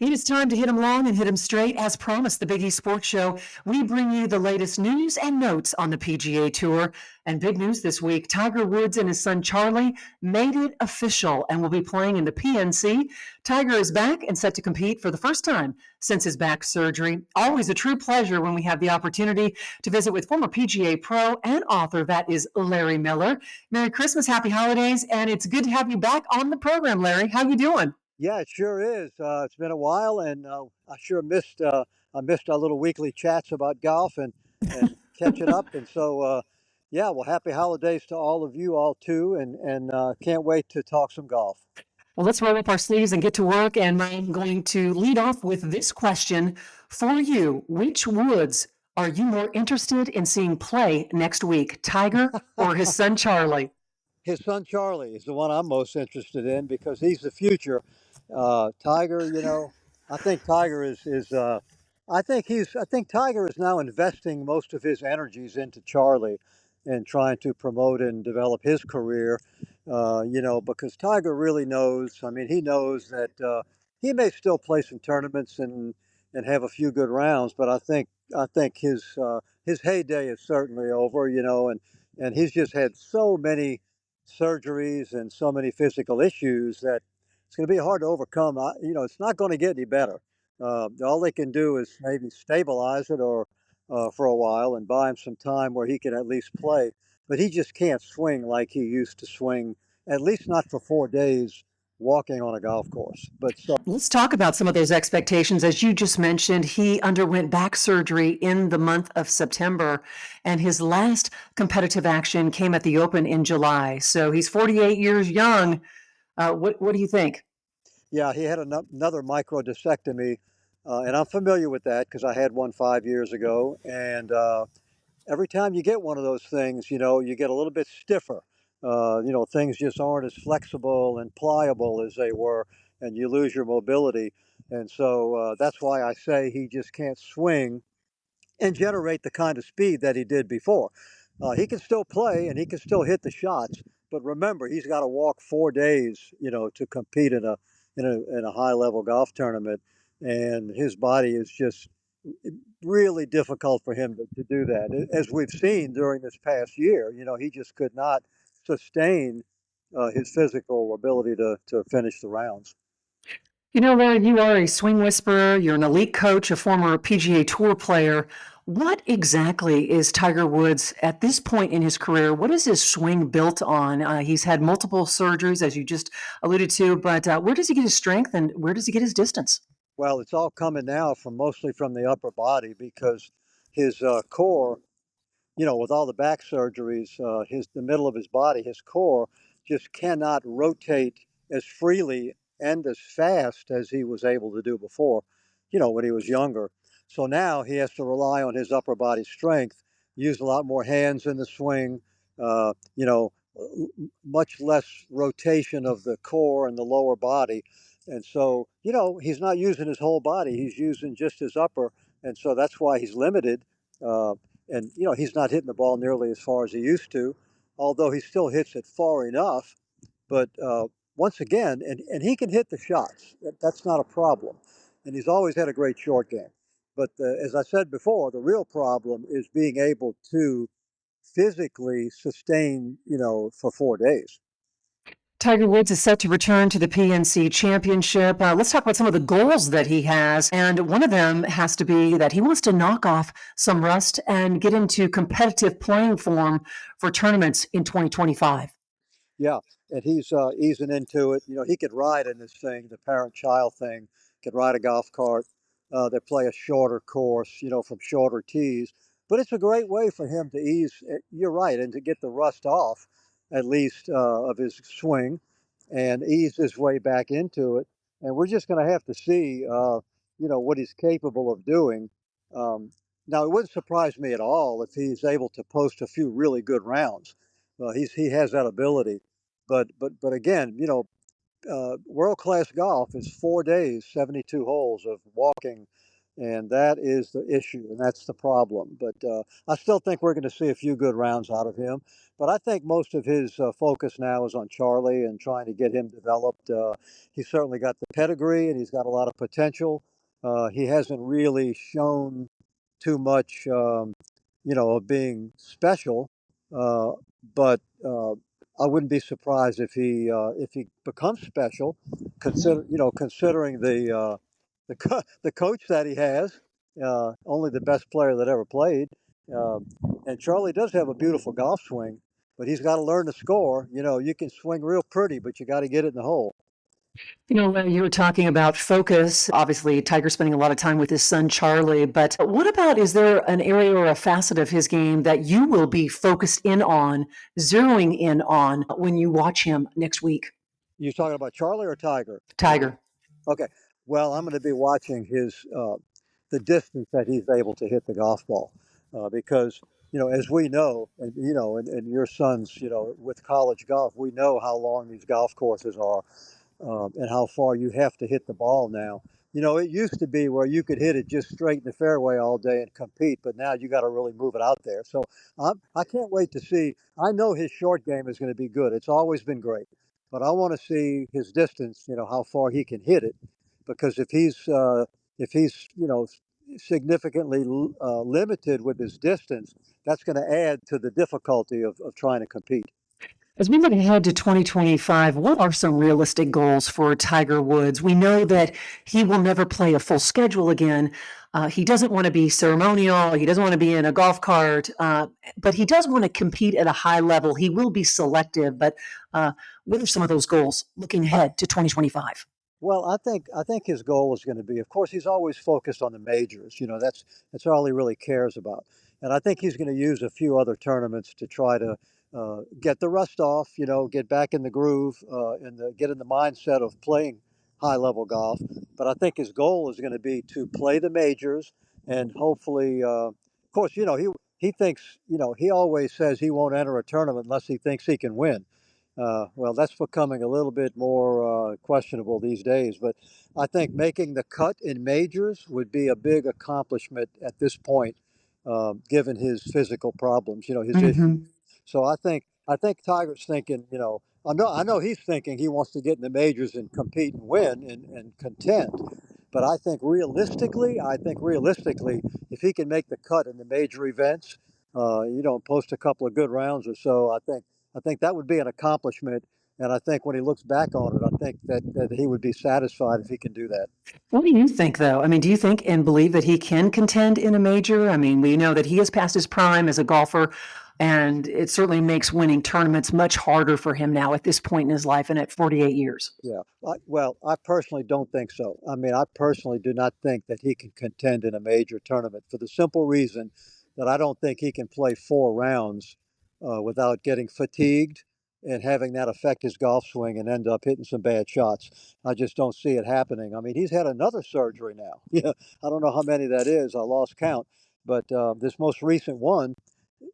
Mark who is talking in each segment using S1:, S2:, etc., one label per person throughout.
S1: It is time to hit 'em long and hit 'em straight. As promised, the Big E Sports Show, we bring you the latest news and notes on the PGA Tour. And big news this week, Tiger Woods and his son Charlie made it official and will be playing in the PNC. Tiger is back and set to compete for the first time since his back surgery. Always a true pleasure when we have the opportunity to visit with former PGA pro and author, that is Larry Miller. Merry Christmas, happy holidays, and it's good to have you back on the program, Larry. How you doing?
S2: Yeah, it sure is. It's been a while, and I sure missed I missed our little weekly chats about golf and catching up. And so, yeah, well, happy holidays to all of you all too, and can't wait to talk some golf.
S1: Well, let's roll up our sleeves and get to work. And I'm going to lead off with this question for you. Which Woods are you more interested in seeing play next week, Tiger or his son Charlie?
S2: His son Charlie is the one I'm most interested in because he's the future. Tiger, I think Tiger is. I think Tiger is now investing most of his energies into Charlie and trying to promote and develop his career. Because Tiger really knows. I mean, he knows that he may still play some tournaments and have a few good rounds, but I think his heyday is certainly over. And he's just had so many surgeries and so many physical issues that it's going to be hard to overcome. It's not going to get any better. All they can do is maybe stabilize it or for a while and buy him some time where he can at least play. But he just can't swing like he used to swing, at least not for 4 days walking on a golf course. But so
S1: Let's talk about some of those expectations. As you just mentioned, he underwent back surgery in the month of September, and his last competitive action came at the Open in July. So he's 48 years young. What do you think?
S2: yeah, he had another microdiscectomy, and I'm familiar with that because I had one 5 years ago. And every time you get one of those things, you get a little bit stiffer. Things just aren't as flexible and pliable as they were, and you lose your mobility. And so that's why I say he just can't swing and generate the kind of speed that he did before. He can still play and he can still hit the shots, but remember, he's got to walk 4 days, to compete in a high level golf tournament, and his body is just really difficult for him to do that. As we've seen during this past year, he just could not sustain his physical ability to finish the rounds.
S1: Larry, you are a swing whisperer. You're an elite coach, a former PGA Tour player. What exactly is Tiger Woods at this point in his career? What is his swing built on? He's had multiple surgeries, as you just alluded to, but where does he get his strength and where does he get his distance?
S2: Well, it's all coming now from mostly from the upper body because his core, with all the back surgeries, the middle of his body, his core just cannot rotate as freely and as fast as he was able to do before, when he was younger. So now he has to rely on his upper body strength, use a lot more hands in the swing, uh, you know, much less rotation of the core and the lower body. And so, he's not using his whole body, he's using just his upper. And so that's why he's limited. Uh, and he's not hitting the ball nearly as far as he used to, although he still hits it far enough. But once again, and he can hit the shots. That's not a problem, and he's always had a great short game. But as I said before, the real problem is being able to physically sustain, for 4 days.
S1: Tiger Woods is set to return to the PNC Championship. Let's talk about some of the goals that he has. And one of them has to be that he wants to knock off some rust and get into competitive playing form for tournaments in 2025.
S2: Yeah, and he's easing into it. He could ride in this thing, the parent-child thing. Could ride a golf cart. They play a shorter course, from shorter tees. But it's a great way for him to ease. You're right, and to get the rust off, at least of his swing, and ease his way back into it. And we're just going to have to see, what he's capable of doing. Um, Now, it wouldn't surprise me at all if he's able to post a few really good rounds. He has that ability. But again, world class golf is 4 days, 72 holes of walking And that is the issue, and that's the problem. But I still think we're going to see a few good rounds out of him. But I think most of his focus now is on Charlie and trying to get him developed. He's certainly got the pedigree and he's got a lot of potential. He hasn't really shown too much, of being special. Uh, but I wouldn't be surprised if he becomes special, considering the coach that he has, only the best player that ever played. Uh, and Charlie does have a beautiful golf swing, but he's got to learn to score. You can swing real pretty, but you got to get it in the hole.
S1: You were talking about focus. Obviously, Tiger's spending a lot of time with his son, Charlie. But what about, is there an area or a facet of his game that you will be focused in on, zeroing in on when you watch him next week?
S2: You talking about Charlie or Tiger?
S1: Tiger.
S2: Okay. Well, I'm going to be watching the distance that he's able to hit the golf ball, because as we know, and your sons, with college golf, we know how long these golf courses are, and how far you have to hit the ball now. It used to be where you could hit it just straight in the fairway all day and compete, but now you got to really move it out there. So I can't wait to see. I know his short game is going to be good. It's always been great, but I want to see his distance. How far he can hit it, because if he's significantly limited with his distance, that's going to add to the difficulty of trying to compete.
S1: As we look ahead to 2025, what are some realistic goals for Tiger Woods? We know that he will never play a full schedule again. He doesn't want to be ceremonial. He doesn't want to be in a golf cart, but he does want to compete at a high level. He will be selective, but what are some of those goals looking ahead to 2025?
S2: Well, I think his goal is going to be, of course, he's always focused on the majors. That's all he really cares about. And I think he's going to use a few other tournaments to try to get the rust off. Get back in the groove, and get in the mindset of playing high level golf. But I think his goal is going to be to play the majors, and hopefully, of course, he thinks, he always says he won't enter a tournament unless he thinks he can win. Well, that's becoming a little bit more questionable these days. But I think making the cut in majors would be a big accomplishment at this point, given his physical problems, his issues. So I think Tiger's thinking, I know he's thinking he wants to get in the majors and compete and win and contend. But I think realistically, if he can make the cut in the major events, post a couple of good rounds or so, I think that would be an accomplishment. And I think when he looks back on it, I think that he would be satisfied if he can do that.
S1: What do you think, though? I mean, do you think and believe that he can contend in a major? I mean, we know that he has passed his prime as a golfer, and it certainly makes winning tournaments much harder for him now at this point in his life and at 48 years.
S2: Yeah. Well, I personally don't think so. I mean, I personally do not think that he can contend in a major tournament for the simple reason that I don't think he can play 4 rounds without getting fatigued and having that affect his golf swing and end up hitting some bad shots. I just don't see it happening. I mean, he's had another surgery now. Yeah, I don't know how many that is. I lost count. But this most recent one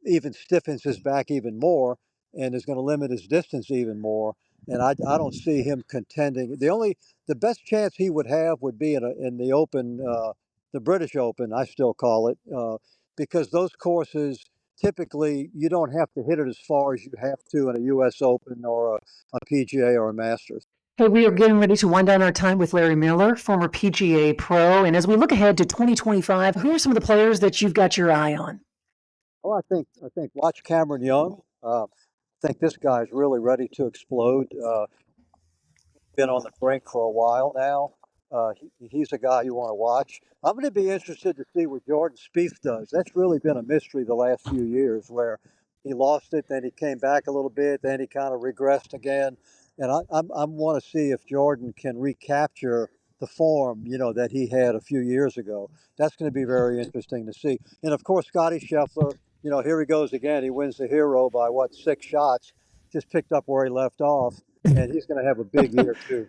S2: even stiffens his back even more and is going to limit his distance even more. And I don't see him contending. The best chance he would have would be in the Open, the British Open, I still call it, because those courses typically you don't have to hit it as far as you have to in a U.S. Open or a PGA or a Masters.
S1: Hey, we are getting ready to wind down our time with Larry Miller, former PGA pro. And as we look ahead to 2025, who are some of the players that you've got your eye on?
S2: Well, I think watch Cameron Young. I think this guy's really ready to explode. Been on the brink for a while now. He's a guy you want to watch. I'm going to be interested to see what Jordan Spieth does. That's really been a mystery the last few years, where he lost it, then he came back a little bit, then he kind of regressed again. And I want to see if Jordan can recapture the form, that he had a few years ago. That's going to be very interesting to see. And of course, Scotty Scheffler. Here he goes again. He wins the Hero by 6 shots. Just picked up where he left off, and he's going to have a big year too.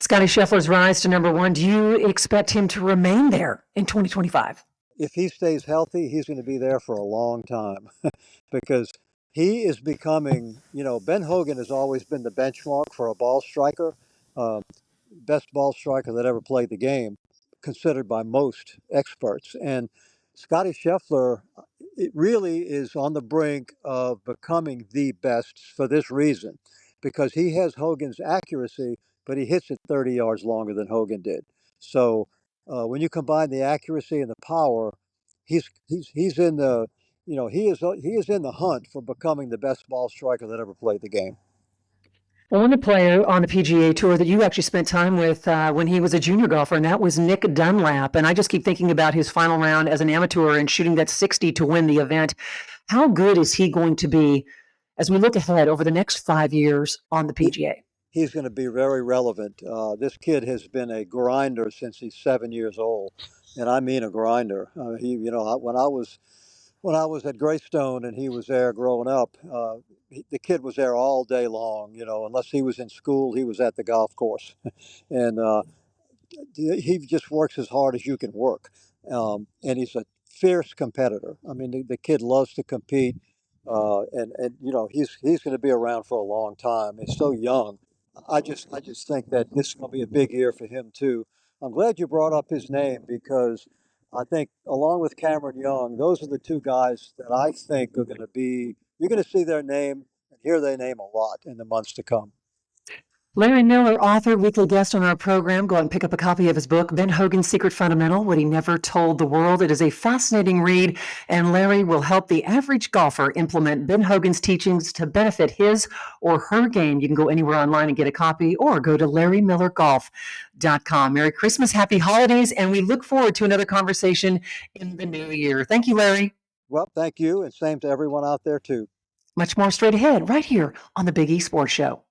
S1: Scotty Scheffler's rise to number one. Do you expect him to remain there in 2025?
S2: If he stays healthy, he's going to be there for a long time because he is becoming, Ben Hogan has always been the benchmark for a ball striker, best ball striker that ever played the game, considered by most experts. And Scotty Scheffler, it really is on the brink of becoming the best for this reason, because he has Hogan's accuracy, but he hits it 30 yards longer than Hogan did. So when you combine the accuracy and the power, he's in the he is in the hunt for becoming the best ball striker that ever played the game.
S1: One player on the PGA Tour that you actually spent time with when he was a junior golfer, and that was Nick Dunlap. And I just keep thinking about his final round as an amateur and shooting that 60 to win the event. How good is he going to be as we look ahead over the next 5 years on the PGA?
S2: He's going to be very relevant. This kid has been a grinder since he's 7 years old, and I mean a grinder. When I was at Greystone and he was there growing up, the kid was there all day long. Unless he was in school, he was at the golf course, and he just works as hard as you can work. And he's a fierce competitor. I mean, the kid loves to compete, and he's going to be around for a long time. He's so young. I just think that this is going to be a big year for him too. I'm glad you brought up his name because I think, along with Cameron Young, those are the two guys that I think are going to be. You're going to see their name and hear their name a lot in the months to come.
S1: Larry Miller, author, weekly guest on our program. Go out and pick up a copy of his book, Ben Hogan's Secret Fundamental, What He Never Told the World. It is a fascinating read, and Larry will help the average golfer implement Ben Hogan's teachings to benefit his or her game. You can go anywhere online and get a copy, or go to LarryMillerGolf.com. Merry Christmas, happy holidays, and we look forward to another conversation in the new year. Thank you, Larry.
S2: Well, thank you, and same to everyone out there too.
S1: Much more straight ahead, right here on the Big E Sports Show.